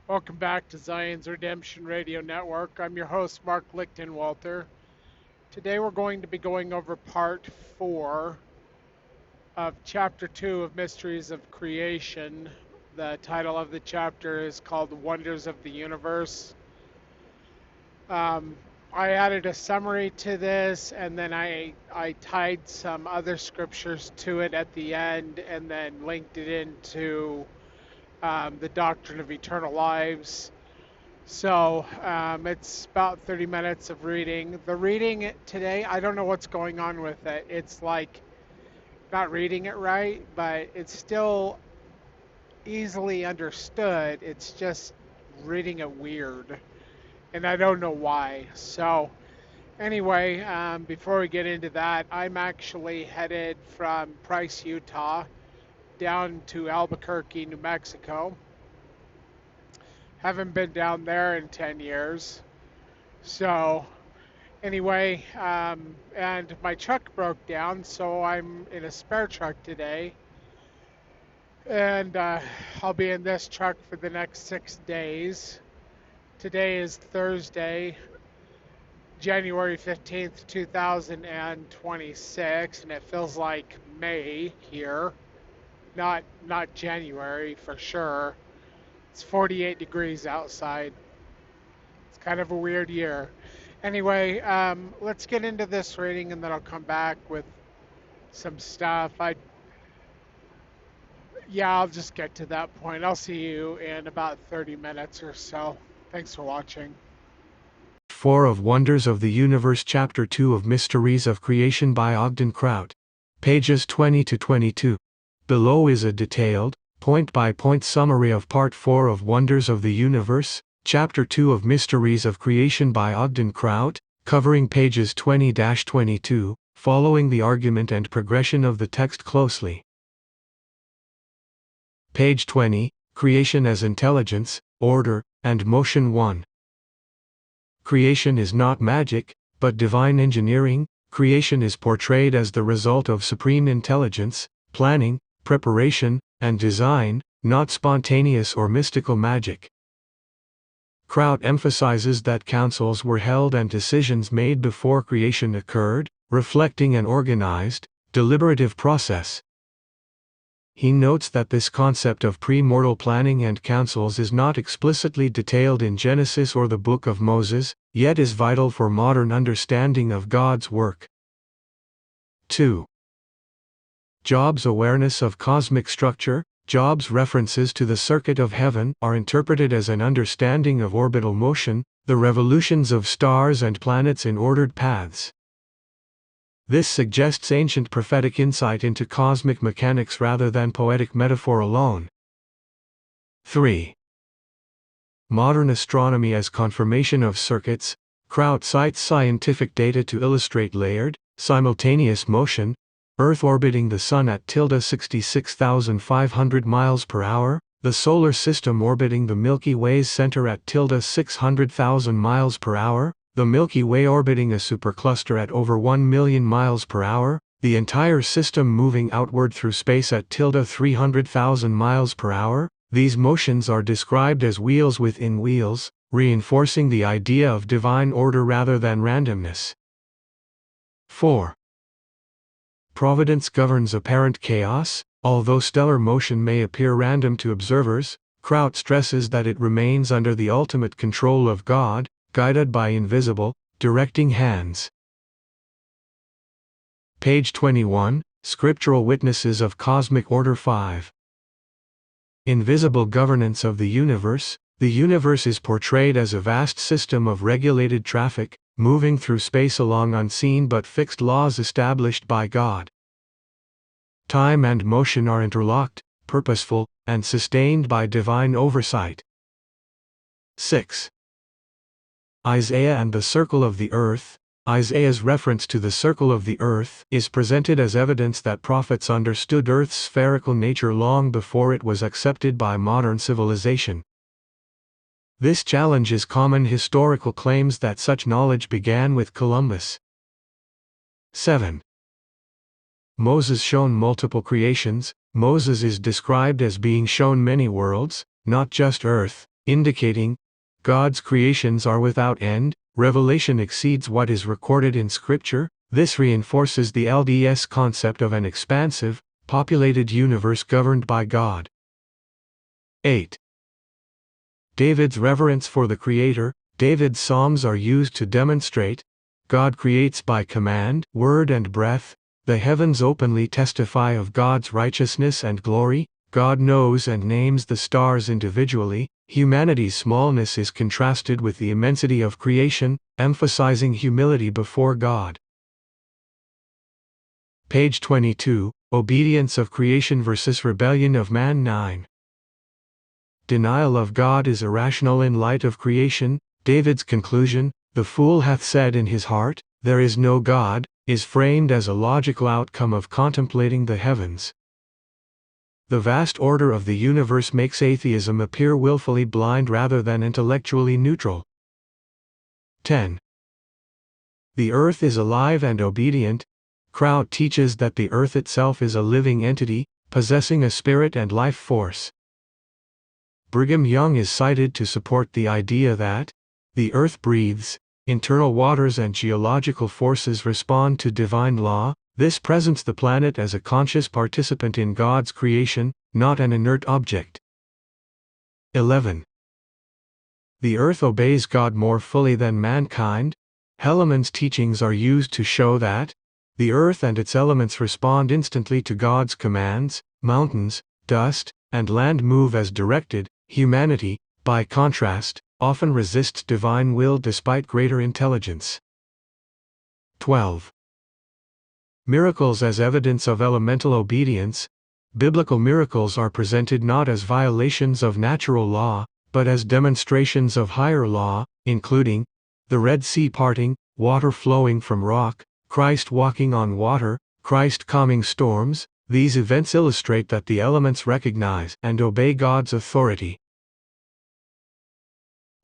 Welcome back to Zion's Redemption Radio Network. I'm your host, Mark Lichtenwalter. Today we're going to be going over part 4 of chapter 2 of Mysteries of Creation. The title of the chapter is called Wonders of the Universe. I added a summary to this, and then I tied some other scriptures to it at the end, and then linked it into the doctrine of eternal lives. So it's about 30 minutes of reading. The reading today, I don't know what's going on with it. It's like not reading it right, but it's still easily understood. It's just reading it weird, and I don't know why. So anyway, before we get into that, I'm actually headed from Price, Utah, down to Albuquerque, New Mexico. Haven't been down there in 10 years. So anyway, and my truck broke down, so I'm in a spare truck today. And I'll be in this truck for the next 6 days. Today is Thursday, January 15th, 2026, and it feels like May here. Not January for sure. It's 48 degrees outside. It's kind of a weird year. Anyway, let's get into this reading, and then I'll come back with some stuff. I'll just get to that point. I'll see you in about 30 minutes or so. Thanks for watching. 4 of Wonders of the Universe, Chapter 2 of Mysteries of Creation by Ogden Kraut. Pages 20 to 22. Below is a detailed, point-by-point summary of Part 4 of Wonders of the Universe, Chapter 2 of Mysteries of Creation by Ogden Kraut, covering pages 20-22, following the argument and progression of the text closely. Page 20, Creation as Intelligence, Order, and Motion 1. Creation is not magic, but divine engineering. Creation is portrayed as the result of supreme intelligence, planning, preparation, and design, not spontaneous or mystical magic. Kraut emphasizes that councils were held and decisions made before creation occurred, reflecting an organized, deliberative process. He notes that this concept of pre-mortal planning and councils is not explicitly detailed in Genesis or the Book of Moses, yet is vital for modern understanding of God's work. 2. Job's awareness of cosmic structure. Job's references to the circuit of heaven are interpreted as an understanding of orbital motion, the revolutions of stars and planets in ordered paths. This suggests ancient prophetic insight into cosmic mechanics rather than poetic metaphor alone. 3. Modern astronomy as confirmation of circuits. Kraut cites scientific data to illustrate layered, simultaneous motion, Earth orbiting the Sun at 66,500 miles per hour, the Solar System orbiting the Milky Way's center at 600,000 miles per hour, the Milky Way orbiting a supercluster at over 1 million miles per hour, the entire system moving outward through space at 300,000 miles per hour. These motions are described as wheels within wheels, reinforcing the idea of divine order rather than randomness. 4. Providence governs apparent chaos. Although stellar motion may appear random to observers, Kraut stresses that it remains under the ultimate control of God, guided by invisible, directing hands. Page 21, Scriptural Witnesses of Cosmic Order 5. Invisible governance of the universe. The universe is portrayed as a vast system of regulated traffic, moving through space along unseen but fixed laws established by God. Time and motion are interlocked, purposeful, and sustained by divine oversight. 6. Isaiah and the circle of the earth. Isaiah's reference to the circle of the earth is presented as evidence that prophets understood Earth's spherical nature long before it was accepted by modern civilization. This challenges common historical claims that such knowledge began with Columbus. 7. Moses shown multiple creations. Moses is described as being shown many worlds, not just Earth, indicating God's creations are without end. Revelation exceeds what is recorded in Scripture. This reinforces the LDS concept of an expansive, populated universe governed by God. 8. David's reverence for the Creator. David's psalms are used to demonstrate God creates by command, word, and breath. The heavens openly testify of God's righteousness and glory. God knows and names the stars individually. Humanity's smallness is contrasted with the immensity of creation, emphasizing humility before God. Page 22, Obedience of Creation versus Rebellion of Man. 9. Denial of God is irrational in light of creation. David's conclusion, "The fool hath said in his heart, there is no God," is framed as a logical outcome of contemplating the heavens. The vast order of the universe makes atheism appear willfully blind rather than intellectually neutral. 10. The earth is alive and obedient. Kraut teaches that the earth itself is a living entity, possessing a spirit and life force. Brigham Young is cited to support the idea that the earth breathes, internal waters and geological forces respond to divine law. This presents the planet as a conscious participant in God's creation, not an inert object. 11. The earth obeys God more fully than mankind. Hellemann's teachings are used to show that the earth and its elements respond instantly to God's commands. Mountains, dust, and land move as directed. Humanity, by contrast, often resists divine will despite greater intelligence. 12. Miracles as evidence of elemental obedience. Biblical miracles are presented not as violations of natural law, but as demonstrations of higher law, including the Red Sea parting, water flowing from rock, Christ walking on water, Christ calming storms. These events illustrate that the elements recognize and obey God's authority.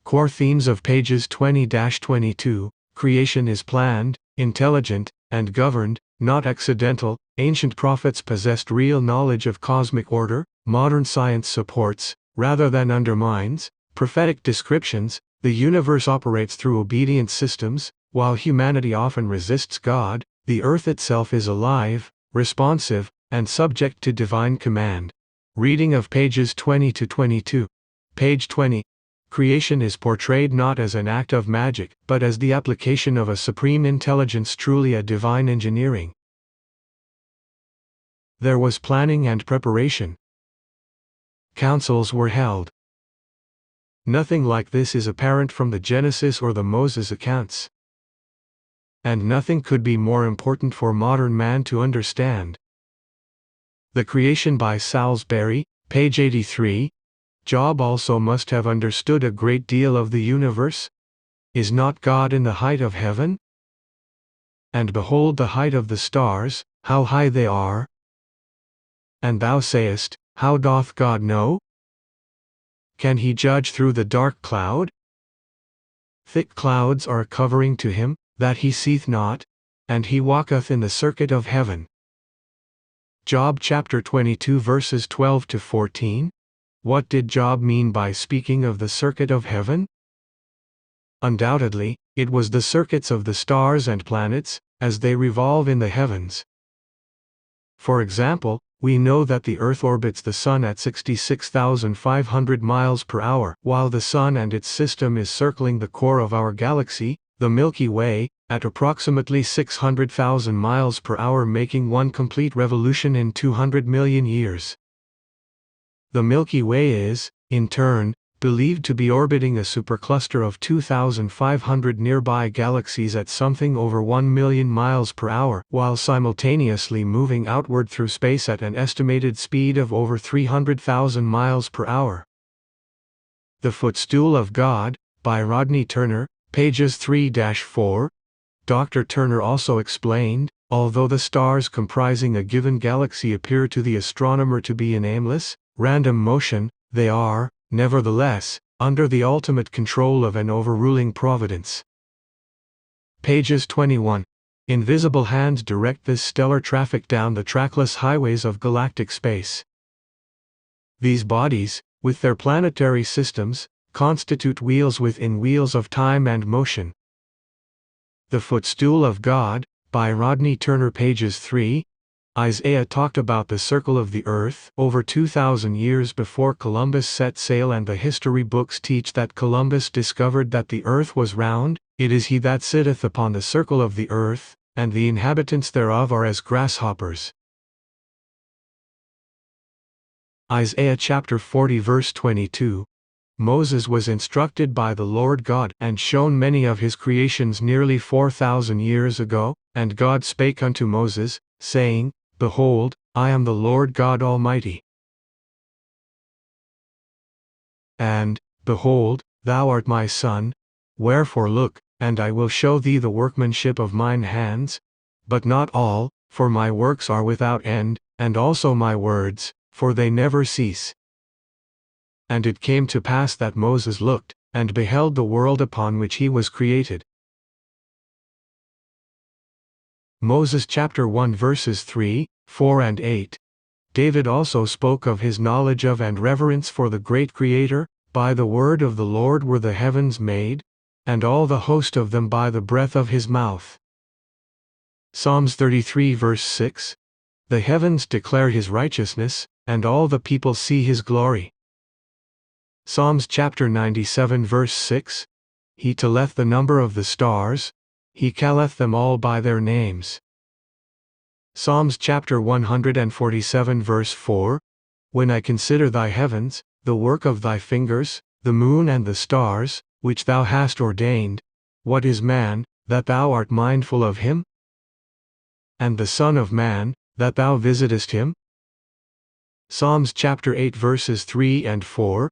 Core themes of pages 20-22. Creation is planned, intelligent, and governed, not accidental. Ancient prophets possessed real knowledge of cosmic order. Modern science supports, rather than undermines, prophetic descriptions. The universe operates through obedient systems. While humanity often resists God, the earth itself is alive, responsive, and subject to divine command. Reading of pages 20-22. Page 20. Creation is portrayed not as an act of magic, but as the application of a supreme intelligence, truly a divine engineering. There was planning and preparation. Councils were held. Nothing like this is apparent from the Genesis or the Moses accounts. And nothing could be more important for modern man to understand. The Creation by Salisbury, page 83. Job also must have understood a great deal of the universe. Is not God in the height of heaven? And behold the height of the stars, how high they are. And thou sayest, how doth God know? Can he judge through the dark cloud? Thick clouds are a covering to him, that he seeth not, and he walketh in the circuit of heaven. Job chapter 22 verses 12-14. What did Job mean by speaking of the circuit of heaven? Undoubtedly, it was the circuits of the stars and planets, as they revolve in the heavens. For example, we know that the Earth orbits the Sun at 66,500 miles per hour, while the Sun and its system is circling the core of our galaxy, the Milky Way, at approximately 600,000 miles per hour, making one complete revolution in 200 million years. The Milky Way is, in turn, believed to be orbiting a supercluster of 2,500 nearby galaxies at something over 1 million miles per hour, while simultaneously moving outward through space at an estimated speed of over 300,000 miles per hour. The Footstool of God, by Rodney Turner, pages 3-4. Dr. Turner also explained, although the stars comprising a given galaxy appear to the astronomer to be in aimless, random motion, they are, nevertheless, under the ultimate control of an overruling providence. Pages 21. Invisible hands direct this stellar traffic down the trackless highways of galactic space. These bodies, with their planetary systems, constitute wheels within wheels of time and motion. The Footstool of God, by Rodney Turner, pages 3. Isaiah talked about the circle of the earth over 2,000 years before Columbus set sail, and the history books teach that Columbus discovered that the earth was round. It is he that sitteth upon the circle of the earth, and the inhabitants thereof are as grasshoppers. Isaiah chapter 40 verse 22. Moses was instructed by the Lord God, and shown many of his creations nearly 4,000 years ago, and God spake unto Moses, saying, Behold, I am the Lord God Almighty. And, Behold, thou art my son, wherefore look, and I will show thee the workmanship of mine hands, but not all, for my works are without end, and also my words, for they never cease. And it came to pass that Moses looked, and beheld the world upon which he was created. Moses chapter 1 verses 3, 4 and 8. David also spoke of his knowledge of and reverence for the great Creator. By the word of the Lord were the heavens made, and all the host of them by the breath of his mouth. Psalms 33 verse 6. The heavens declare his righteousness, and all the people see his glory. Psalms chapter 97 verse 6. He telleth the number of the stars, he calleth them all by their names. Psalms chapter 147 verse 4. When I consider thy heavens, the work of thy fingers, the moon and the stars, which thou hast ordained, what is man, that thou art mindful of him? And the Son of Man, that thou visitest him? Psalms chapter 8 verses 3 and 4.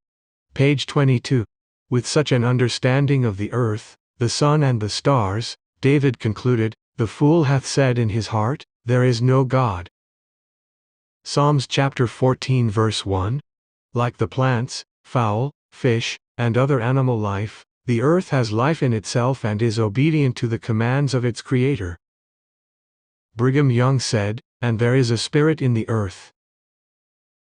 Page 22. With such an understanding of the earth, the sun and the stars, David concluded, The fool hath said in his heart, There is no God. Psalms chapter 14 verse 1. Like the plants, fowl, fish, and other animal life, the earth has life in itself and is obedient to the commands of its Creator. Brigham Young said, And there is a spirit in the earth.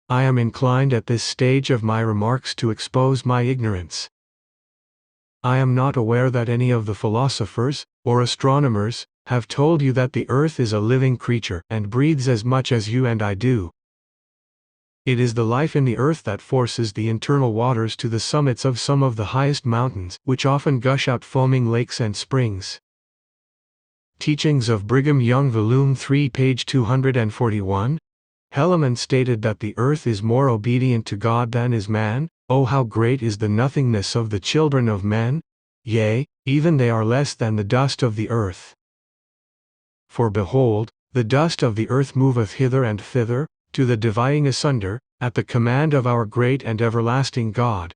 I am inclined at this stage of my remarks to expose my ignorance. I am not aware that any of the philosophers, or astronomers, have told you that the earth is a living creature and breathes as much as you and I do. It is the life in the earth that forces the internal waters to the summits of some of the highest mountains, which often gush out foaming lakes and springs. Teachings of Brigham Young, Volume 3, page 241. Helaman stated that the earth is more obedient to God than is man. Oh, how great is the nothingness of the children of men! Yea, even they are less than the dust of the earth. For behold, the dust of the earth moveth hither and thither, to the dividing asunder, at the command of our great and everlasting God.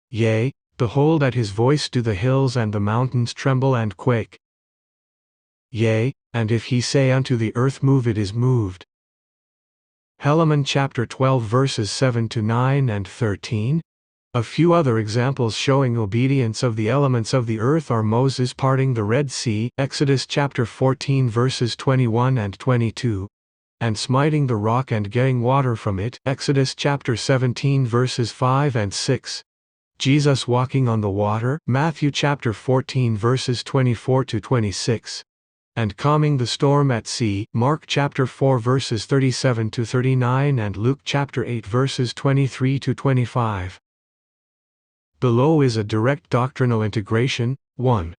Yea, behold, at his voice do the hills and the mountains tremble and quake. Yea, and if he say unto the earth, Move, it is moved. Helaman chapter 12 verses 7 to 9 and 13. A few other examples showing obedience of the elements of the earth are Moses parting the Red Sea, Exodus chapter 14 verses 21 and 22, and smiting the rock and getting water from it, Exodus chapter 17 verses 5 and 6. Jesus walking on the water, Matthew chapter 14 verses 24 to 26. And calming the storm at sea, Mark chapter 4 verses 37 to 39 and Luke chapter 8 verses 23 to 25. Below is a direct doctrinal integration. 1.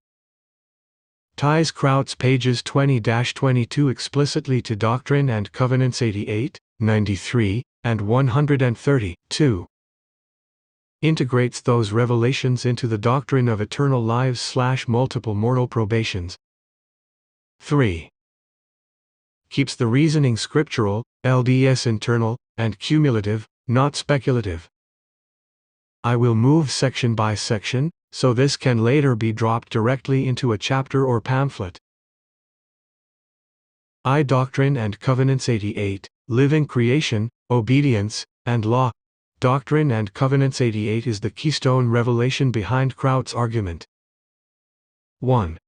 Ties Kraut's pages 20-22 explicitly to Doctrine and Covenants 88, 93, and 130. 2. Integrates those revelations into the doctrine of eternal lives/multiple mortal probations. 3. Keeps the reasoning scriptural, LDS internal, and cumulative, not speculative. I will move section by section, so this can later be dropped directly into a chapter or pamphlet. Doctrine and Covenants 88, Living Creation, Obedience, and Law. Doctrine and Covenants 88 is the keystone revelation behind Kraut's argument. 1.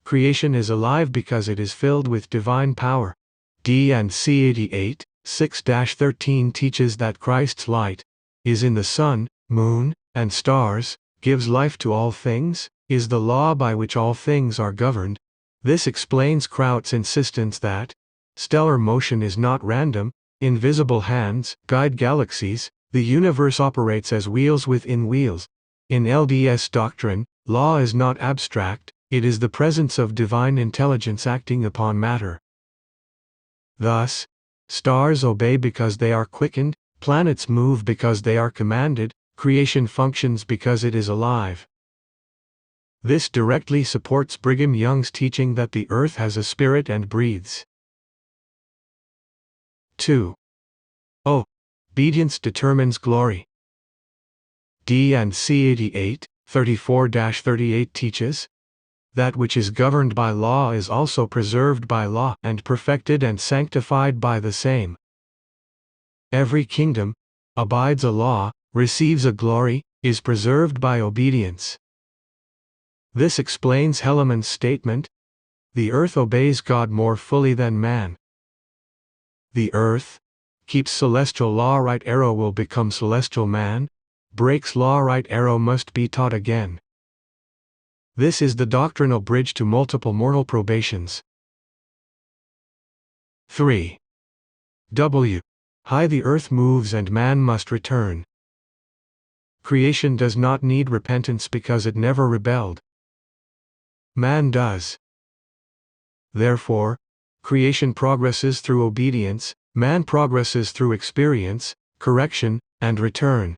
Creation is alive because it is filled with divine power. D&C 88, 6-13 teaches that Christ's light is in the sun, moon, and stars, gives life to all things, is the law by which all things are governed. This explains Kraut's insistence that stellar motion is not random, invisible hands guide galaxies, the universe operates as wheels within wheels. In LDS doctrine, law is not abstract, it is the presence of divine intelligence acting upon matter. Thus, stars obey because they are quickened, planets move because they are commanded, creation functions because it is alive. This directly supports Brigham Young's teaching that the earth has a spirit and breathes. 2. Obedience determines glory. D&C 88, 34-38 teaches, that which is governed by law is also preserved by law and perfected and sanctified by the same. Every kingdom abides a law, receives a glory, is preserved by obedience. This explains Hellemann's statement, the earth obeys God more fully than man. The earth keeps celestial law, right arrow will become celestial man, breaks law, right arrow must be taught again. This is the doctrinal bridge to multiple mortal probations. 3. High the earth moves and man must return. Creation does not need repentance because it never rebelled. Man does. Therefore, creation progresses through obedience, man progresses through experience, correction, and return.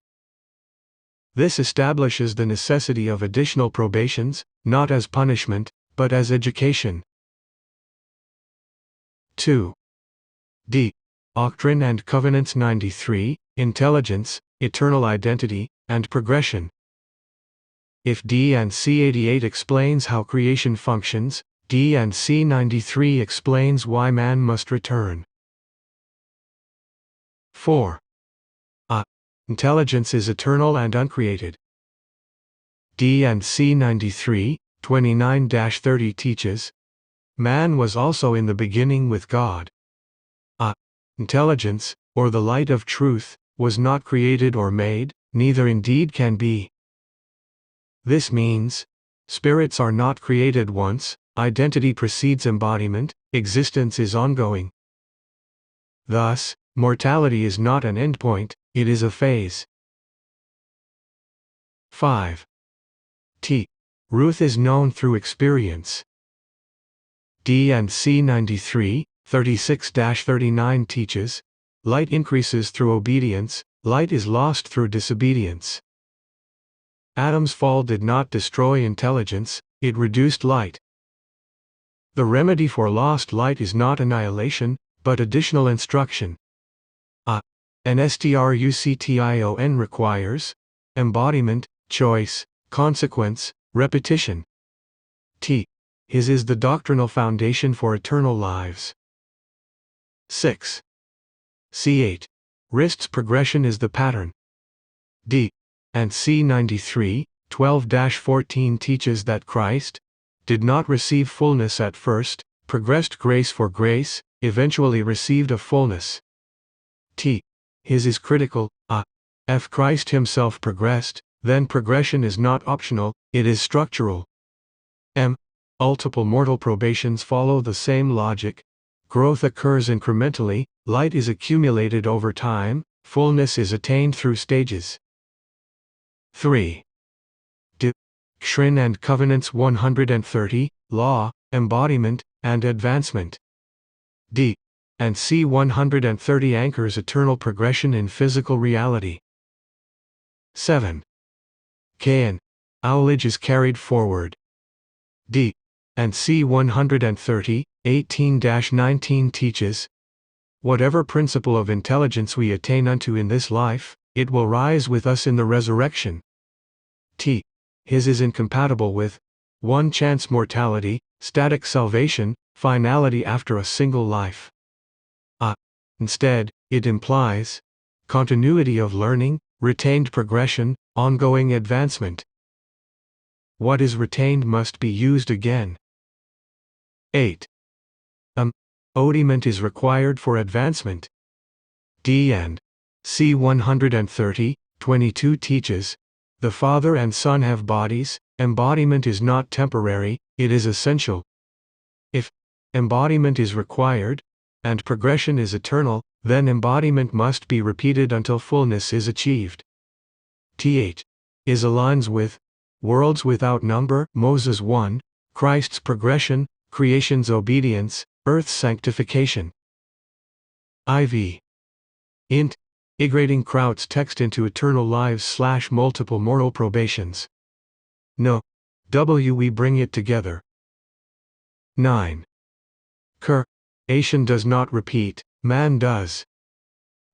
This establishes the necessity of additional probations, not as punishment, but as education. 2. Doctrine and Covenants 93, Intelligence, Eternal Identity, and Progression. If D&C 88 explains how creation functions, D&C 93 explains why man must return. 4. Intelligence is eternal and uncreated. D&C 93, 29-30 teaches, man was also in the beginning with God. Intelligence, or the light of truth, was not created or made, neither indeed can be. This means, spirits are not created once, identity precedes embodiment, existence is ongoing. Thus, mortality is not an endpoint, it is a phase. 5. Ruth is known through experience. D&C 93, 36-39 teaches, light increases through obedience, light is lost through disobedience. Adam's fall did not destroy intelligence, it reduced light. The remedy for lost light is not annihilation, but additional instruction. Instruction requires embodiment, choice, consequence, repetition. His is the doctrinal foundation for eternal lives. 6. C8. Rist's progression is the pattern. D&C 93, 12-14 teaches that Christ did not receive fullness at first, progressed grace for grace, eventually received a fullness. His is critical. If Christ himself progressed, then progression is not optional, it is structural. Multiple mortal probations follow the same logic. Growth occurs incrementally, light is accumulated over time, fullness is attained through stages. 3. Doctrine and Covenants 130, Law, Embodiment, and Advancement. D&C 130 anchors eternal progression in physical reality. 7. Knowledge is carried forward. D&C 130, 18-19 teaches, whatever principle of intelligence we attain unto in this life, it will rise with us in the resurrection. His is incompatible with one-chance mortality, static salvation, finality after a single life. Instead, it implies continuity of learning, retained progression, ongoing advancement. What is retained must be used again. 8. Atonement is required for advancement. D&C 130, 22 teaches, the Father and Son have bodies, embodiment is not temporary, it is essential. If embodiment is required, and progression is eternal, then embodiment must be repeated until fullness is achieved. Th. is aligns with worlds without number, Moses 1, Christ's progression, creation's obedience, earth's sanctification. IV. Int. Igrading Kraut's text into eternal lives / multiple moral probations. No. We bring it together. 9. Creation does not repeat, man does.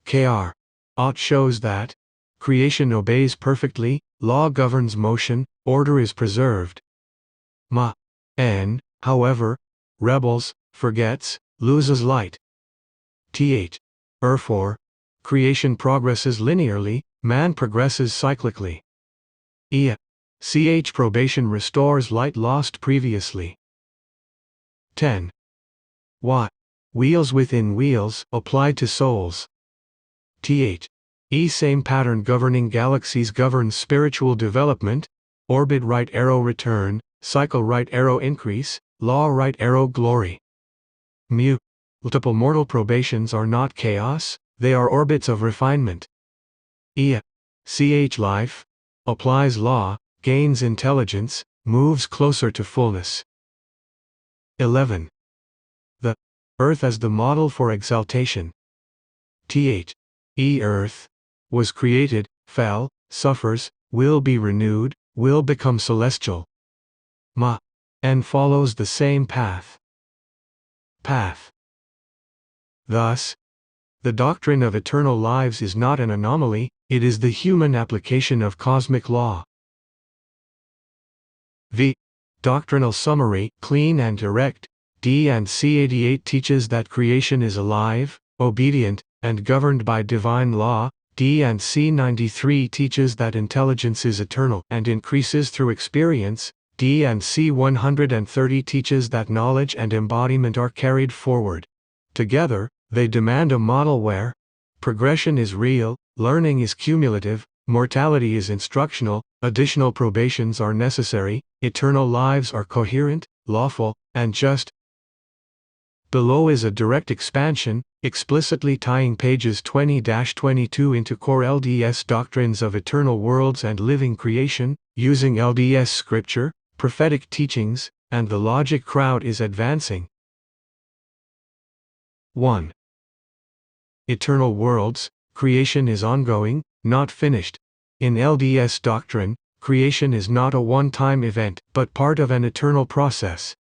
Kr. Ott shows that creation obeys perfectly, law governs motion, order is preserved. Ma. N, however, rebels, forgets, loses light. Th. Therefore, creation progresses linearly, man progresses cyclically. Ch. Probation restores light lost previously. 10. What? Wheels within wheels, applied to souls. Th. Same pattern governing galaxies governs spiritual development, orbit right arrow return, cycle right arrow increase, law right arrow glory. Multiple mortal probations are not chaos, they are orbits of refinement. Ch. Life applies law, gains intelligence, moves closer to fullness. 11. The earth as the model for exaltation. Th. Earth was created, fell, suffers, will be renewed, will become celestial. Ma. And follows the same path. Thus, the doctrine of eternal lives is not an anomaly, it is the human application of cosmic law. V. Doctrinal summary, clean and direct. D and C 88 teaches that creation is alive, obedient, and governed by divine law. D and C 93 teaches that intelligence is eternal and increases through experience. D and C 130 teaches that knowledge and embodiment are carried forward. Together, they demand a model where progression is real, learning is cumulative, mortality is instructional, additional probations are necessary, eternal lives are coherent, lawful, and just. Below is a direct expansion, explicitly tying pages 20-22 into core LDS doctrines of eternal worlds and living creation, using LDS scripture, prophetic teachings, and the logic Kraut is advancing. 1. Eternal worlds, creation is ongoing, not finished. In LDS doctrine, creation is not a one-time event, but part of an eternal process.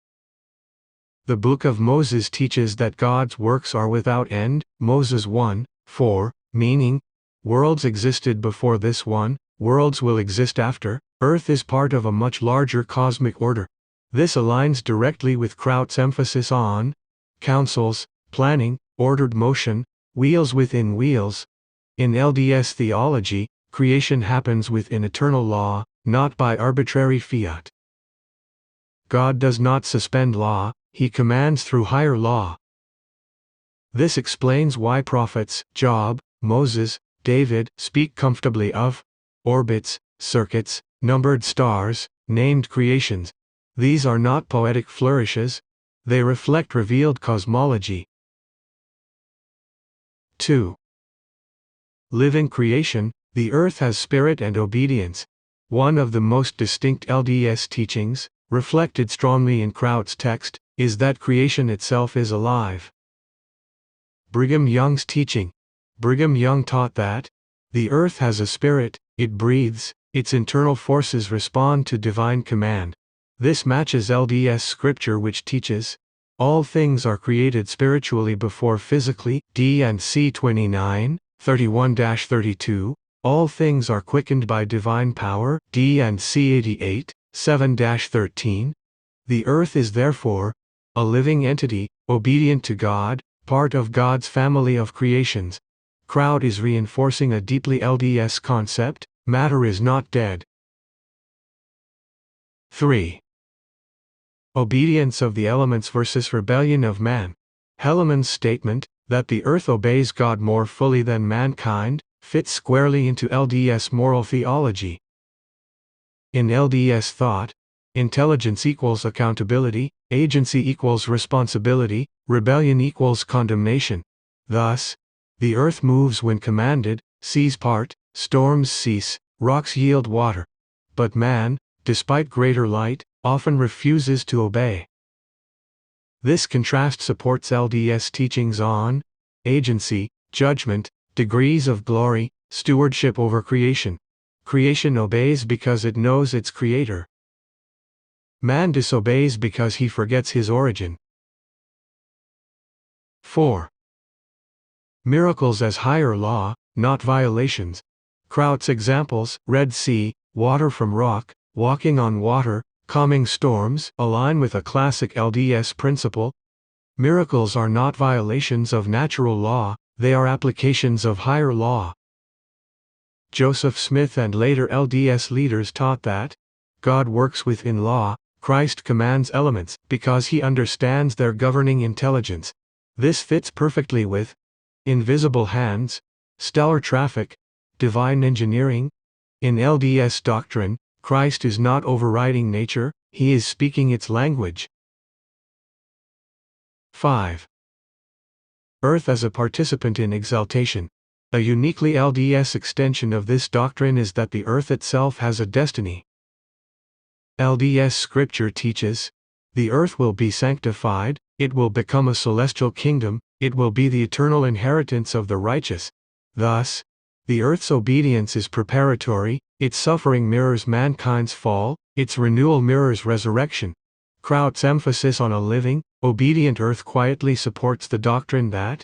The Book of Moses teaches that God's works are without end, Moses 1:4, meaning, worlds existed before this one, worlds will exist after, Earth is part of a much larger cosmic order. This aligns directly with Kraut's emphasis on councils, planning, ordered motion, wheels within wheels. In LDS theology, creation happens within eternal law, not by arbitrary fiat. God does not suspend law, He commands through higher law. This explains why prophets, Job, Moses, David, speak comfortably of orbits, circuits, numbered stars, named creations. These are not poetic flourishes, they reflect revealed cosmology. 2. Living creation, the earth has spirit and obedience. One of the most distinct LDS teachings, reflected strongly in Kraut's text, is that creation itself is alive. Brigham Young's teaching. Brigham Young taught that the earth has a spirit, it breathes, its internal forces respond to divine command. This matches LDS scripture, which teaches all things are created spiritually before physically. D and C 29:31-32. All things are quickened by divine power. D and C 88:7-13. The earth is therefore a living entity, obedient to God, part of God's family of creations. Kraut is reinforcing a deeply LDS concept: matter is not dead. 3. Obedience of the elements versus rebellion of man. Hellemann's statement, that the earth obeys God more fully than mankind, fits squarely into LDS moral theology. In LDS thought, intelligence equals accountability, agency equals responsibility, rebellion equals condemnation. Thus, the earth moves when commanded, seas part, storms cease, rocks yield water. But man, despite greater light, often refuses to obey. This contrast supports LDS teachings on agency, judgment, degrees of glory, stewardship over creation. Creation obeys because it knows its creator. Man disobeys because he forgets his origin. 4. Miracles as higher law, not violations. Kraut's examples, Red Sea, water from rock, walking on water, calming storms, align with a classic LDS principle. Miracles are not violations of natural law, they are applications of higher law. Joseph Smith and later LDS leaders taught that God works within law, Christ commands elements, because he understands their governing intelligence. This fits perfectly with invisible hands, stellar traffic, divine engineering. In LDS doctrine, Christ is not overriding nature, he is speaking its language. 5. Earth as a participant in exaltation. A uniquely LDS extension of this doctrine is that the earth itself has a destiny. LDS scripture teaches, the earth will be sanctified, it will become a celestial kingdom, it will be the eternal inheritance of the righteous. Thus, the earth's obedience is preparatory, its suffering mirrors mankind's fall, its renewal mirrors resurrection. Kraut's emphasis on a living, obedient earth quietly supports the doctrine that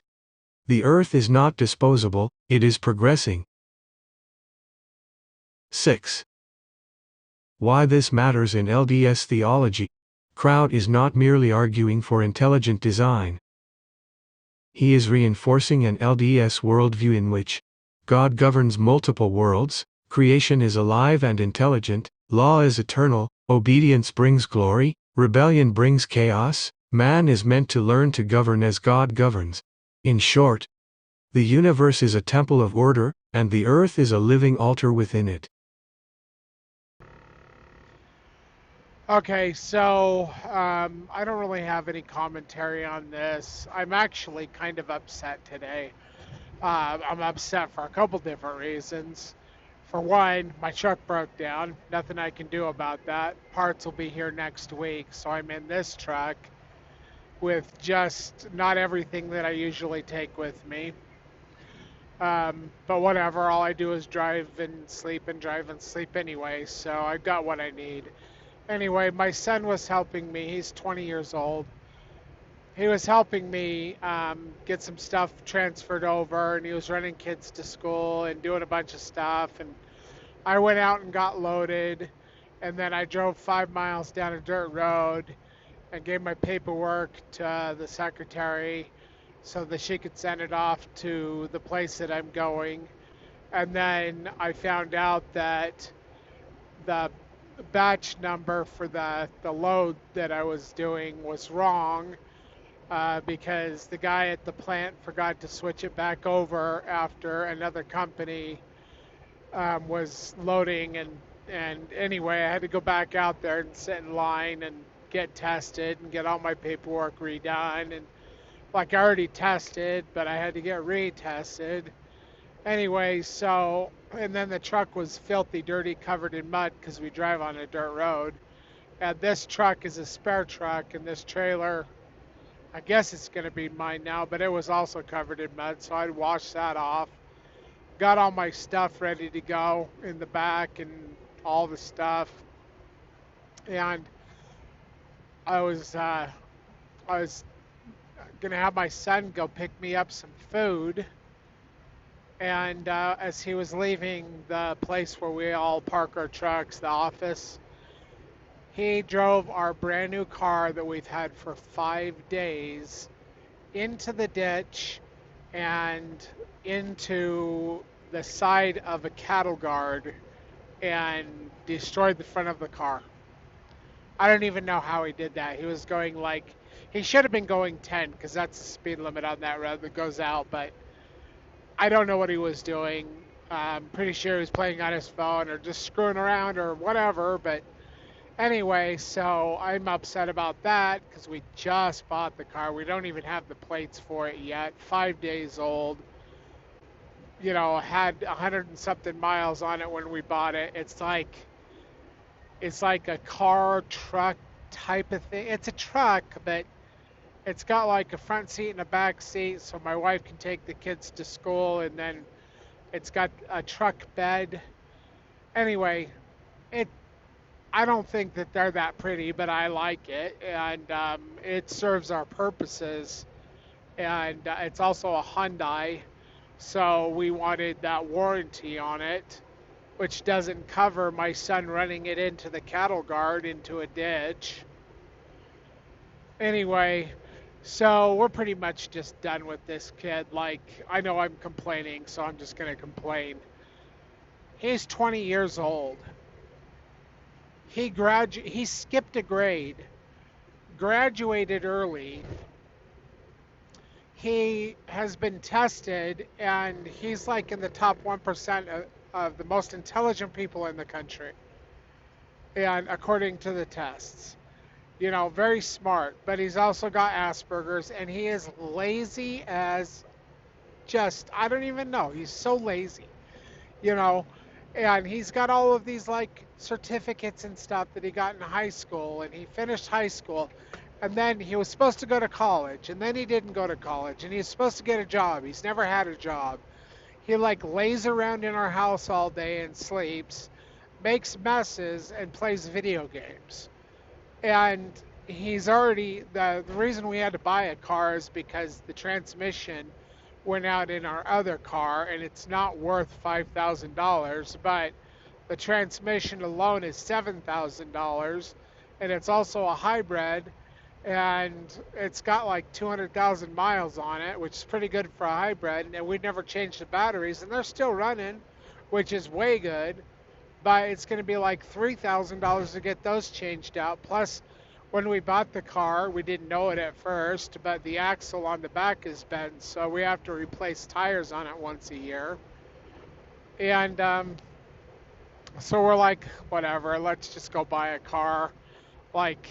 the earth is not disposable, it is progressing. 6. Why this matters in LDS theology. Kraut is not merely arguing for intelligent design. He is reinforcing an LDS worldview in which God governs multiple worlds, creation is alive and intelligent, law is eternal, obedience brings glory, rebellion brings chaos, man is meant to learn to govern as God governs. In short, the universe is a temple of order, and the earth is a living altar within it. Okay, so I don't really have any commentary on this. I'm actually kind of upset today. I'm upset for a couple different reasons. For one, my truck broke down. Nothing I can do about that. Parts will be here next week, so I'm in this truck with just not everything that I usually take with me. But whatever, all I do is drive and sleep anyway, so I've got what I need. Anyway, my son was helping me. He's 20 years old. He was helping me get some stuff transferred over, and he was running kids to school and doing a bunch of stuff. And I went out and got loaded, and then I drove 5 miles down a dirt road and gave my paperwork to the secretary so that she could send it off to the place that I'm going. And then I found out that the batch number for the load that I was doing was wrong because the guy at the plant forgot to switch it back over after another company was loading. And anyway, I had to go back out there and sit in line and get tested and get all my paperwork redone. And like I already tested, but I had to get retested. Anyway, so, and then the truck was filthy, dirty, covered in mud because we drive on a dirt road. And this truck is a spare truck, and this trailer, I guess it's going to be mine now, but it was also covered in mud, so I washed that off. Got all my stuff ready to go in the back and all the stuff. And I was going to have my son go pick me up some food. And as he was leaving the place where we all park our trucks, the office, he drove our brand new car that we've had for 5 days into the ditch and into the side of a cattle guard and destroyed the front of the car. I don't even know how he did that. He was going he should have been going 10 because that's the speed limit on that road that goes out, but I don't know what he was doing. I'm pretty sure he was playing on his phone or just screwing around or whatever. But anyway, so I'm upset about that because we just bought the car. We don't even have the plates for it yet. 5 days old. You know, had 100 and something miles on it when we bought it. It's like a car truck type of thing. It's a truck, but it's got like a front seat and a back seat so my wife can take the kids to school, and then it's got a truck bed. Anyway, it I don't think that they're that pretty, but I like it, and it serves our purposes. And it's also a Hyundai, so we wanted that warranty on it, which doesn't cover my son running it into the cattle guard into a ditch. Anyway, so we're pretty much just done with this kid. Like, I know I'm complaining, so I'm just going to complain. He's 20 years old. He skipped a grade, graduated early. He has been tested, and he's like in the top 1% of the most intelligent people in the country. And according to the tests, you know, very smart, but he's also got Asperger's, and he is lazy as just, I don't even know. He's so lazy, you know, and he's got all of these like certificates and stuff that he got in high school, and he finished high school, and then he was supposed to go to college, and then he didn't go to college, and he's supposed to get a job. He's never had a job. He like lays around in our house all day and sleeps, makes messes, and plays video games. And he's already the reason we had to buy a car is because the transmission went out in our other car, and it's not worth $5,000, but the transmission alone is $7,000, and it's also a hybrid, and it's got like 200,000 miles on it, which is pretty good for a hybrid. And we never changed the batteries, and they're still running, which is way good. But it's going to be like $3,000 to get those changed out. Plus, when we bought the car, we didn't know it at first, but the axle on the back is bent, so we have to replace tires on it once a year. And so we're like, whatever, let's just go buy a car. Like,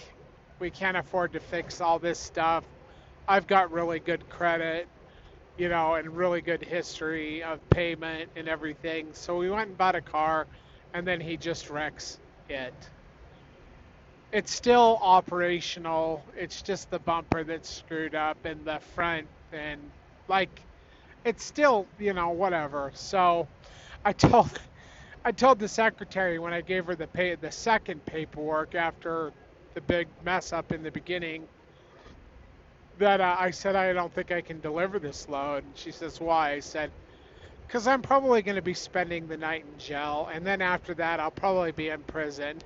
we can't afford to fix all this stuff. I've got really good credit, you know, and really good history of payment and everything. So we went and bought a car, and then he just wrecks it. It's still operational. It's just the bumper that's screwed up and the front, and like it's still, you know, whatever. So I told I told the secretary when I gave her the second paperwork after the big mess up in the beginning that I said I don't think I can deliver this load. And she says, why? I said, because I'm probably going to be spending the night in jail, and then after that I'll probably be in prison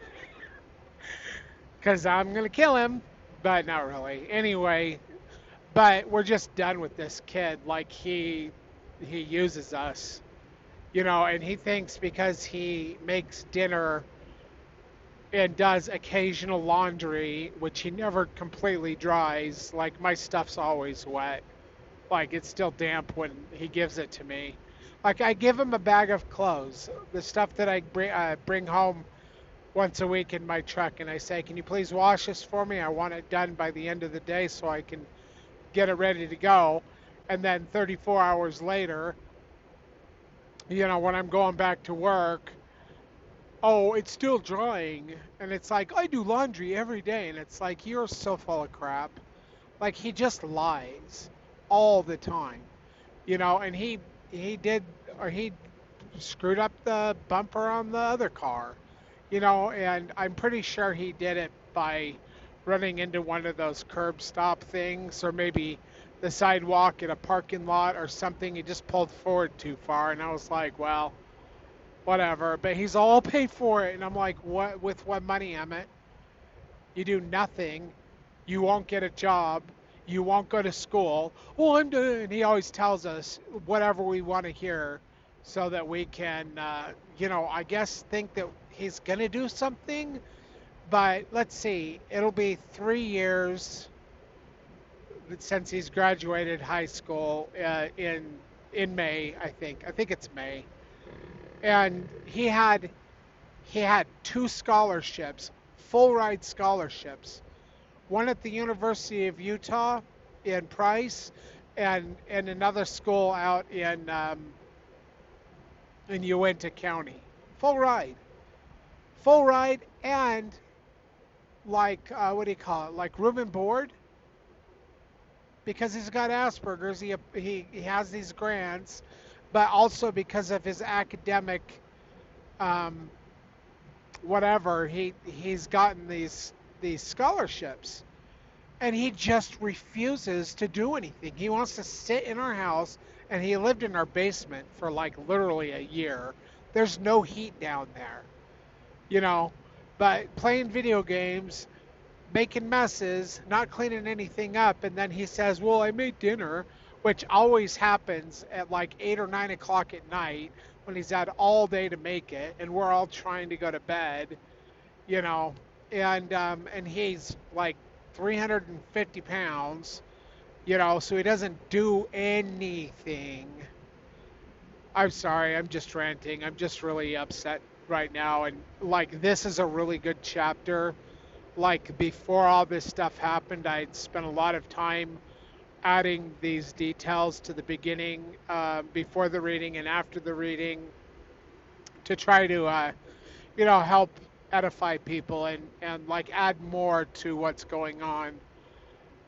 because I'm going to kill him, but not really. Anyway, but we're just done with this kid. Like, he uses us, you know, and he thinks because he makes dinner and does occasional laundry, which he never completely dries. Like, my stuff's always wet. Like, it's still damp when he gives it to me. Like, I give him a bag of clothes, the stuff that I bring home once a week in my truck, and I say, can you please wash this for me? I want it done by the end of the day so I can get it ready to go. And then 34 hours later, you know, when I'm going back to work, oh, it's still drying. And it's like, I do laundry every day. And it's like, you're so full of crap. Like, he just lies all the time, you know, and he screwed up the bumper on the other car, you know, and I'm pretty sure he did it by running into one of those curb stop things, or maybe the sidewalk in a parking lot or something. He just pulled forward too far, and I was like, well, whatever. But he's all paid for it, and I'm like, what? With what money, Emmett? You do nothing. You won't get a job. You won't go to school. Well, I'm doing. And he always tells us whatever we want to hear, so that we can, you know, I guess think that he's gonna do something. But let's see. It'll be 3 years since he's graduated high school in in May, I think. I think it's May. And he had two scholarships, full ride scholarships. One at the University of Utah in Price, and another school out in Uinta County. Full ride, full ride, and like what do you call it? Like room and board, because he's got Asperger's. He has these grants, but also because of his academic um, whatever he's gotten these scholarships, and he just refuses to do anything. He wants to sit in our house, and he lived in our basement for like literally a year. There's no heat down there, you know, but playing video games, making messes, not cleaning anything up, and then he says, "Well, I made dinner," which always happens at like 8 or 9 o'clock at night when he's had all day to make it, and we're all trying to go to bed, you know, and he's like 350 pounds, you know, so he doesn't do anything. I'm sorry, I'm just ranting. I'm just really upset right now, and like this is a really good chapter. Like before all this stuff happened, I'd spent a lot of time adding these details to the beginning, before the reading and after the reading, to try to, help edify people and like add more to what's going on.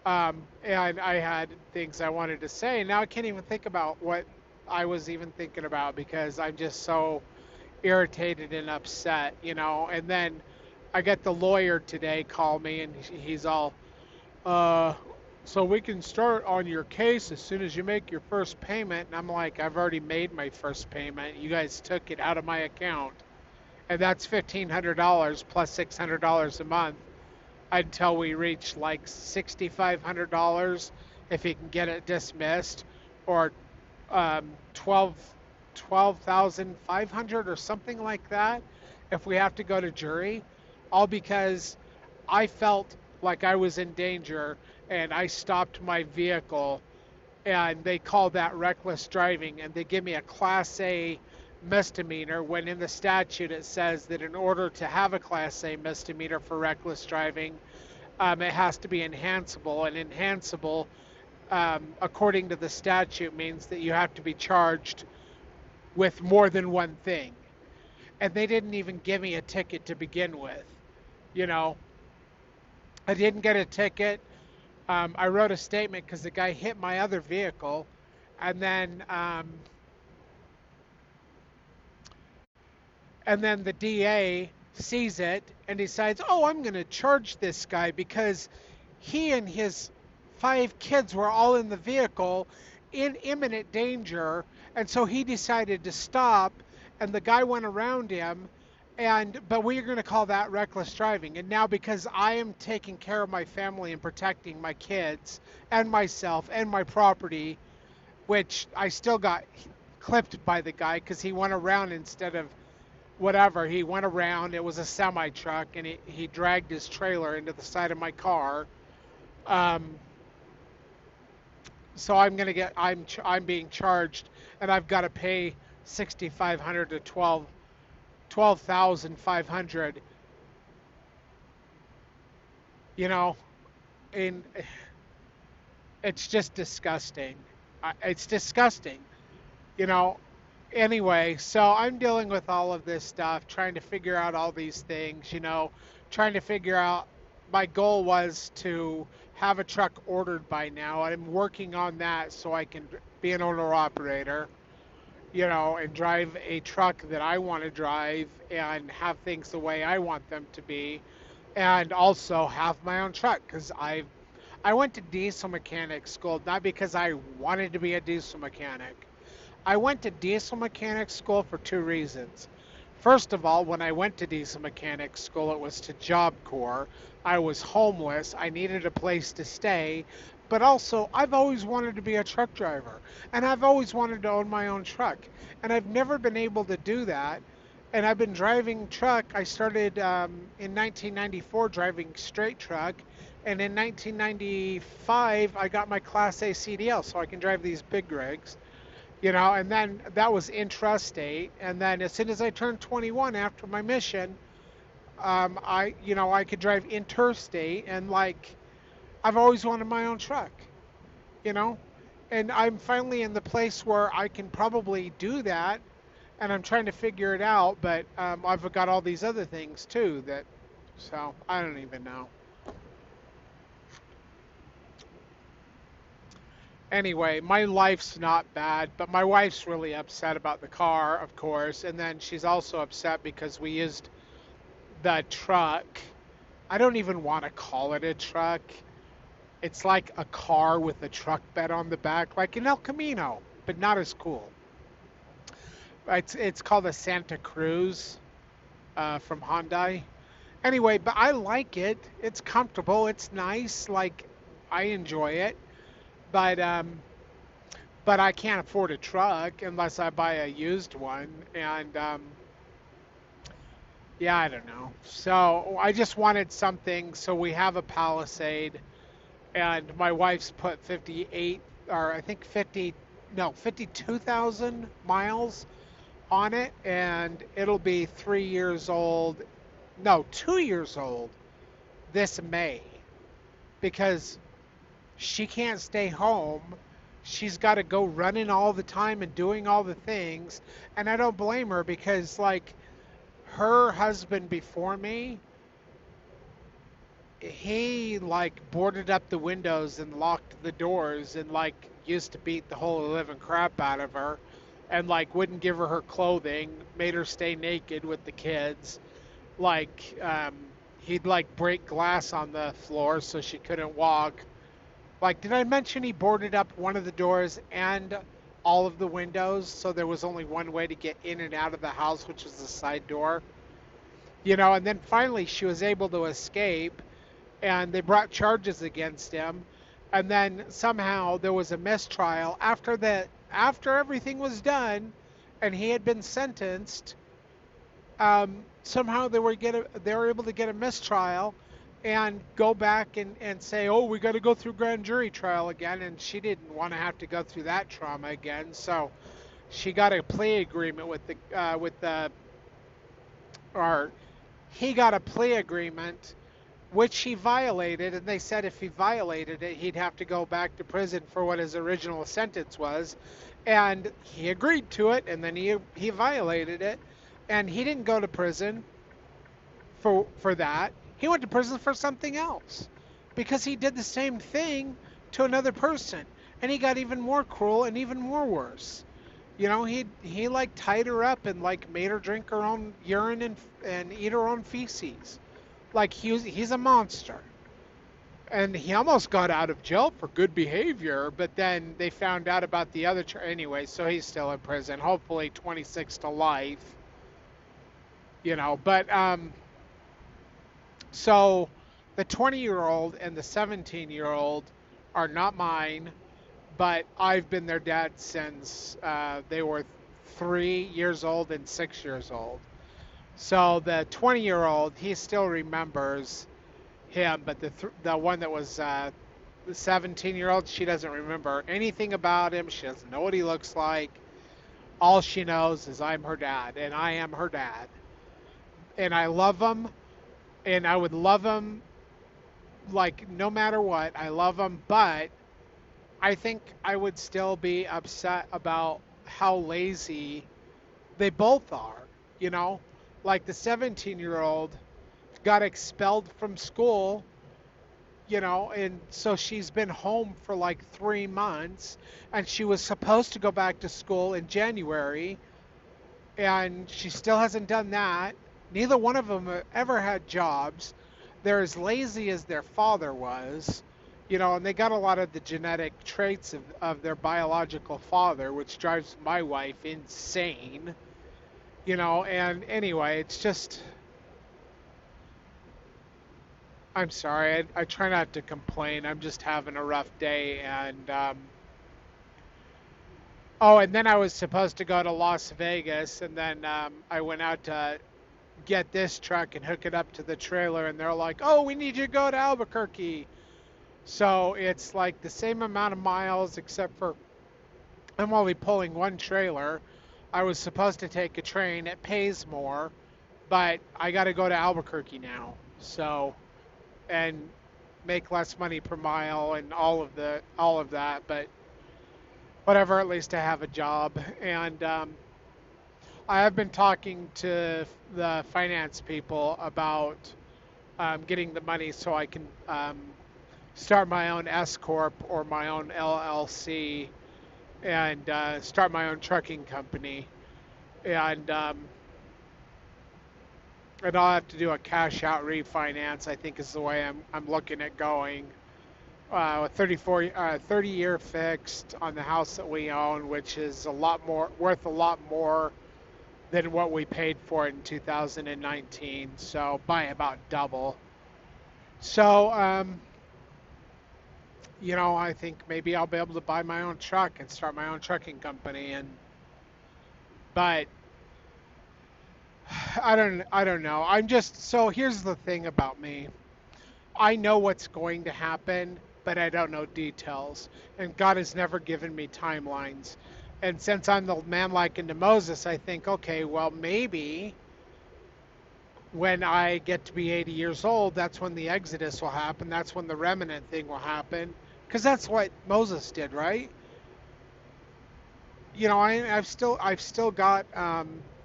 And I had things I wanted to say. Now I can't even think about what I was even thinking about because I'm just so irritated and upset, you know. And then I got the lawyer today call me and he's all, uh, so we can start on your case as soon as you make your first payment. And I'm like, I've already made my first payment. You guys took it out of my account. And that's $1,500 plus $600 a month until we reach like $6,500 if he can get it dismissed, or 12,500 or something like that if we have to go to jury, all because I felt like I was in danger and I stopped my vehicle, and they call that reckless driving, and they give me a Class A misdemeanor when in the statute it says that in order to have a Class A misdemeanor for reckless driving, it has to be enhanceable, and enhanceable, according to the statute, means that you have to be charged with more than one thing. And they didn't even give me a ticket to begin with. You know, I didn't get a ticket. I wrote a statement because the guy hit my other vehicle, and then the DA sees it and decides, oh, I'm going to charge this guy because he and his 5 kids were all in the vehicle in imminent danger. And so he decided to stop, and the guy went around him. But we are going to call that reckless driving. And now, because I am taking care of my family and protecting my kids and myself and my property, which I still got clipped by the guy because he went around instead of whatever. He went around. It was a semi truck, and he dragged his trailer into the side of my car. Um, so I'm being charged, and I've got to pay 6,500 to 12,500. You know, and it's just disgusting. It's disgusting. You know, anyway, so I'm dealing with all of this stuff, trying to figure out all these things, trying to figure out. My goal was to have a truck ordered by now. I'm working on that so I can be an owner operator, and drive a truck that I want to drive and have things the way I want them to be, and also have my own truck because I went to diesel mechanic school not because I wanted to be a diesel mechanic. I went to diesel mechanic school for 2 reasons. First of all, when I went to diesel mechanic school, it was to Job Corps. I was homeless. I needed a place to stay. But also, I've always wanted to be a truck driver. And I've always wanted to own my own truck. And I've never been able to do that. And I've been driving truck. I started in 1994 driving straight truck. And in 1995, I got my Class A CDL so I can drive these big rigs. And then that was intrastate. And then as soon as I turned 21 after my mission, I could drive interstate, and like I've always wanted my own truck, you know, and I'm finally in the place where I can probably do that, and I'm trying to figure it out. But I've got all these other things too so I don't even know. Anyway, my life's not bad, but my wife's really upset about the car, of course, and then she's also upset because we used the truck. I don't even want to call it a truck. It's like a car with a truck bed on the back, like an El Camino, but not as cool. It's called a Santa Cruz from Hyundai. Anyway, but I like it. It's comfortable. It's nice. Like I enjoy it. But but I can't afford a truck unless I buy a used one. And yeah, I don't know. So I just wanted something. So we have a Palisade, and my wife's put 58, or I think 50, no, 52,000 miles on it, and it'll be 3 years old. No, 2 years old this May, because she can't stay home. She's got to go running all the time and doing all the things. And I don't blame her, because, like, her husband before me, he, like, boarded up the windows and locked the doors and, like, used to beat the whole living crap out of her and, like, wouldn't give her her clothing, made her stay naked with the kids. Like, he'd, like, break glass on the floor so she couldn't walk. Like, did I mention he boarded up one of the doors and all of the windows, so there was only one way to get in and out of the house, which was the side door? And then finally she was able to escape, and they brought charges against him. And then somehow there was a mistrial after everything was done, and he had been sentenced. Somehow they were able to get a mistrial and go back and say, oh, we got to go through grand jury trial again, and she didn't want to have to go through that trauma again, so she got a plea agreement or he got a plea agreement, which he violated, and they said if he violated it, he'd have to go back to prison for what his original sentence was, and he agreed to it, and then he violated it, and he didn't go to prison for that. He went to prison for something else, because he did the same thing to another person, and he got even more cruel and even more worse. He like tied her up and like made her drink her own urine and eat her own feces. Like he's a monster. And he almost got out of jail for good behavior, but then they found out about the other anyway, so he's still in prison. Hopefully 26 to life. But so the 20-year-old and the 17-year-old are not mine, but I've been their dad since they were 3 years old and 6 years old. So the 20-year-old, he still remembers him, but the one that was the 17-year-old, she doesn't remember anything about him. She doesn't know what he looks like. All she knows is I'm her dad, and I am her dad. And I love him, and I would love him, like, no matter what. I love him, but I think I would still be upset about how lazy they both are, Like the 17-year-old got expelled from school, and so she's been home for like 3 months, and she was supposed to go back to school in January, and she still hasn't done that. Neither one of them ever had jobs. They're as lazy as their father was, and they got a lot of the genetic traits of their biological father, which drives my wife insane, and anyway, it's just, I'm sorry, I try not to complain. I'm just having a rough day, and oh, and then I was supposed to go to Las Vegas, and then I went out to get this truck and hook it up to the trailer, and they're like, oh, we need you to go to Albuquerque. So it's like the same amount of miles, except for I'm only pulling one trailer. I was supposed to take a train. It pays more, but I got to go to Albuquerque now. So, and make less money per mile and all of that, but whatever, at least I have a job. And I have been talking to the finance people about getting the money so I can start my own S corp or my own LLC and start my own trucking company. And and I'll have to do a cash out refinance. I think is the way I'm looking at going. A 30-year fixed on the house that we own, which is worth a lot more than what we paid for it in 2019. So by about double. So I think maybe I'll be able to buy my own truck and start my own trucking company. But I don't know. So here's the thing about me. I know what's going to happen, but I don't know details. And God has never given me timelines. And since I'm the man likened to Moses, I think, okay, well, maybe when I get to be 80 years old, that's when the Exodus will happen. That's when the remnant thing will happen. Because that's what Moses did, right? I've still got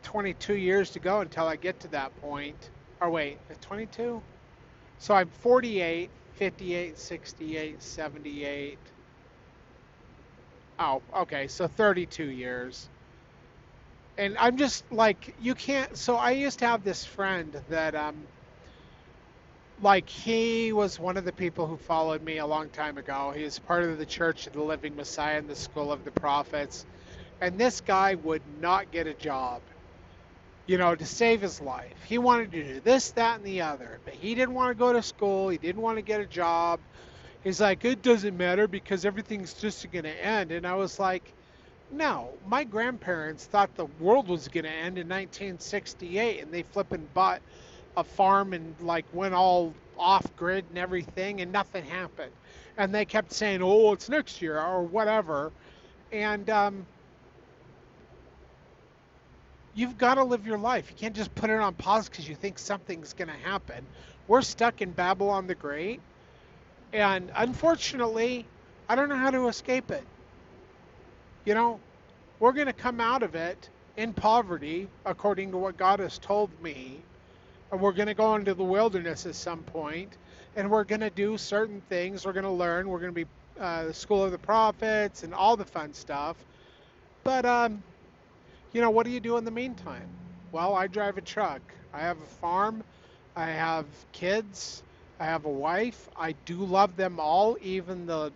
22 years to go until I get to that point. Or wait, 22? So I'm 48, 58, 68, 78. Oh, okay, so 32 years. And I'm just like, you can't. So I used to have this friend that, like, he was one of the people who followed me a long time ago. He was part of the Church of the Living Messiah and the School of the Prophets. And this guy would not get a job, to save his life. He wanted to do this, that, and the other, but he didn't want to go to school. He didn't want to get a job. He's like, it doesn't matter because everything's just going to end. And I was like, no, my grandparents thought the world was going to end in 1968, and they flippin' bought a farm and like went all off grid and everything, and nothing happened. And they kept saying, oh, it's next year or whatever. And you've got to live your life. You can't just put it on pause because you think something's going to happen. We're stuck in Babylon the Great, and unfortunately, I don't know how to escape it. We're going to come out of it in poverty, according to what God has told me. And we're going to go into the wilderness at some point, and we're going to do certain things. We're going to learn. We're going to be the school of the prophets and all the fun stuff. But, what do you do in the meantime? Well, I drive a truck. I have a farm. I have kids. I have a wife. I do love them all, even the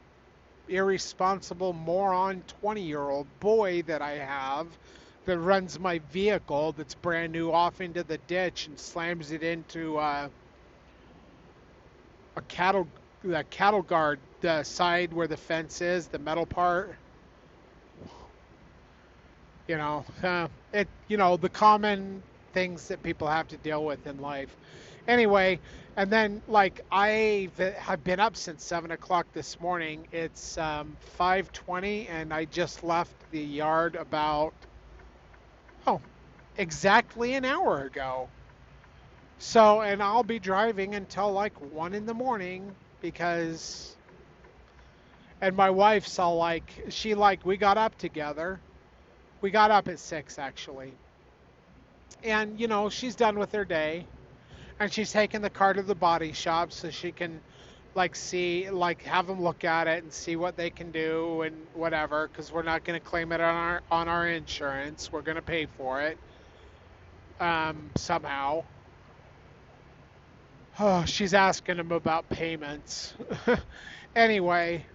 irresponsible moron 20-year-old boy that I have that runs my vehicle that's brand new off into the ditch and slams it into the cattle guard, the side where the fence is, the metal part. The common things that people have to deal with in life. Anyway, and then like I have been up since 7 o'clock this morning. It's 5:20, and I just left the yard about exactly an hour ago. So, and I'll be driving until like 1 in the morning because, and my wife's all like, we got up together. We got up at 6 actually. And, she's done with her day. And she's taken the car to the body shop so she can have them look at it and see what they can do and whatever, because we're not going to claim it on our insurance. We're going to pay for it somehow. Oh, she's asking him about payments. Anyway,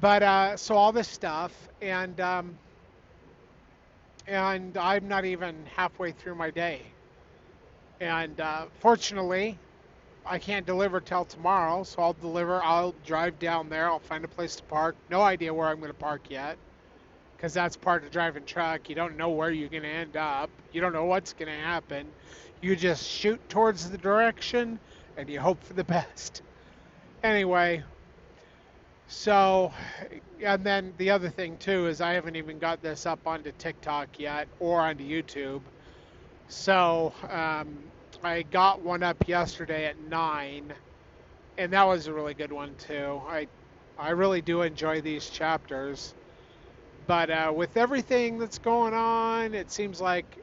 but so all this stuff, and I'm not even halfway through my day. And fortunately, I can't deliver till tomorrow, so I'll drive down there. I'll find a place to park. No idea where I'm going to park yet, because that's part of driving truck. You don't know where you're going to end up. You don't know what's going to happen. You just shoot towards the direction, and you hope for the best. Anyway, So, and then the other thing too is I haven't even got this up onto TikTok yet or onto YouTube. So, I got one up yesterday at 9, and that was a really good one too. I really do enjoy these chapters, but with everything that's going on, it seems like.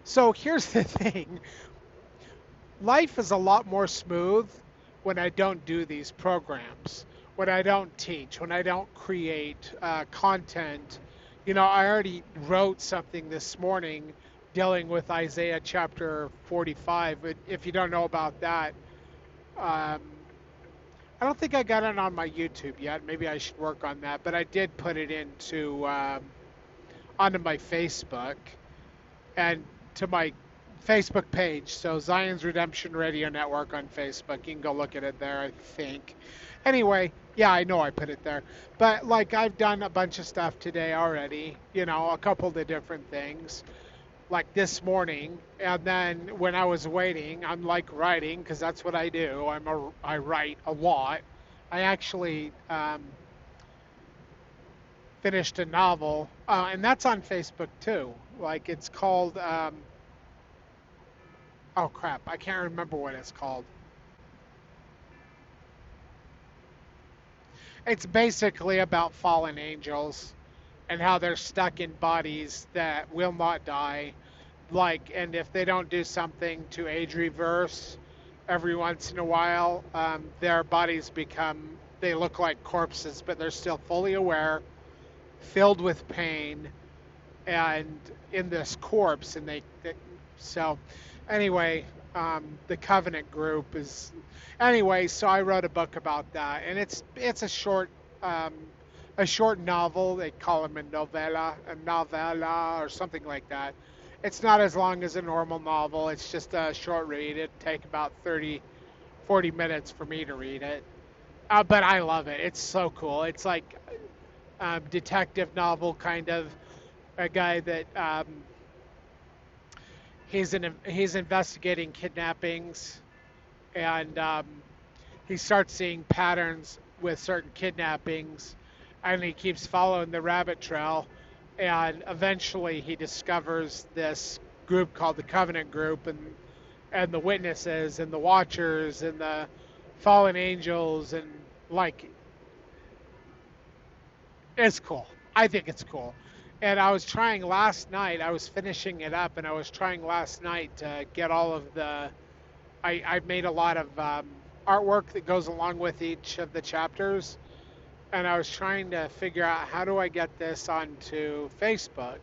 So here's the thing: life is a lot more smooth when I don't do these programs, when I don't teach, when I don't create content. You know, I already wrote something this morning dealing with Isaiah chapter 45. But if you don't know about that, um, I don't think I got it on my YouTube yet. Maybe I should work on that. But I did put it into onto my Facebook and to my Facebook page. So Zion's Redemption Radio Network on Facebook. You can go look at it there, I think. Anyway, yeah, I know I put it there. But like I've done a bunch of stuff today already, you know, a couple of the different things. Like this morning, and then when I was waiting, I'm like writing because that's what I do. I write a lot. I actually finished a novel, and that's on Facebook too. Like it's called oh crap, I can't remember what it's called. It's basically about fallen angels and how they're stuck in bodies that will not die. Like, and if they don't do something to age reverse every once in a while, their bodies become, they look like corpses, but they're still fully aware, filled with pain, and in this corpse. And so anyway, the Covenant group is anyway. So I wrote a book about that, and it's um, a short novel. They call them a novella, or something like that. It's not as long as a normal novel. It's just a short read. It'd take about 30, 40 minutes for me to read it. But I love it. It's so cool. It's like a detective novel kind of. A guy that he's investigating kidnappings, and he starts seeing patterns with certain kidnappings, and he keeps following the rabbit trail, and eventually he discovers this group called the Covenant Group, and the witnesses and the watchers and the fallen angels, and like it's cool. I think it's cool. And I was trying last night, I was finishing it up, and I was trying last night to get all of the. I made a lot of artwork that goes along with each of the chapters, and I was trying to figure out how do I get this onto Facebook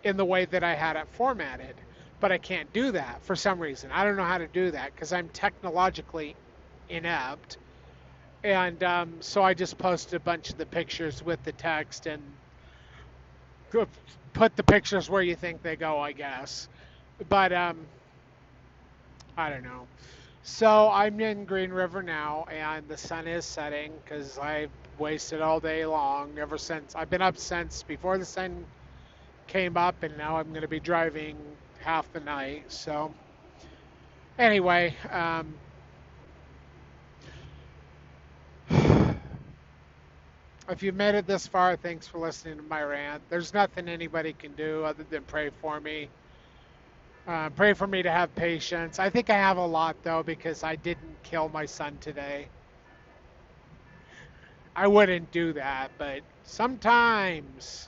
in the way that I had it formatted. But I can't do that for some reason. I don't know how to do that because I'm technologically inept. And so I just posted a bunch of the pictures with the text and put the pictures where you think they go, I guess. But I don't know. So I'm in Green River now, and the sun is setting because I wasted all day long ever since. I've been up since before the sun came up, and now I'm going to be driving half the night. So anyway, if you've made it this far, thanks for listening to my rant. There's nothing anybody can do other than pray for me. Pray for me to have patience. I think I have a lot, though, because I didn't kill my son today. I wouldn't do that, but sometimes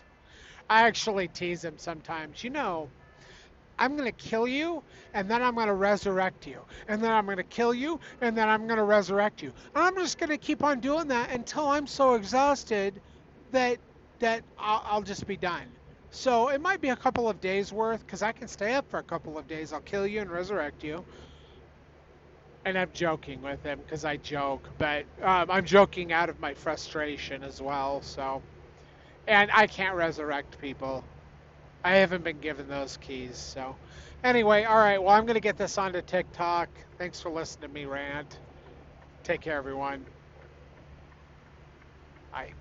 I actually tease him sometimes. You know, I'm going to kill you, and then I'm going to resurrect you. And then I'm going to kill you, and then I'm going to resurrect you. And I'm just going to keep on doing that until I'm so exhausted that I'll just be done. So it might be a couple of days worth, because I can stay up for a couple of days. I'll kill you and resurrect you. And I'm joking with him because I joke, but I'm joking out of my frustration as well. So, and I can't resurrect people. I haven't been given those keys. So, anyway, all right. Well, I'm gonna get this onto TikTok. Thanks for listening to me rant. Take care, everyone. Bye.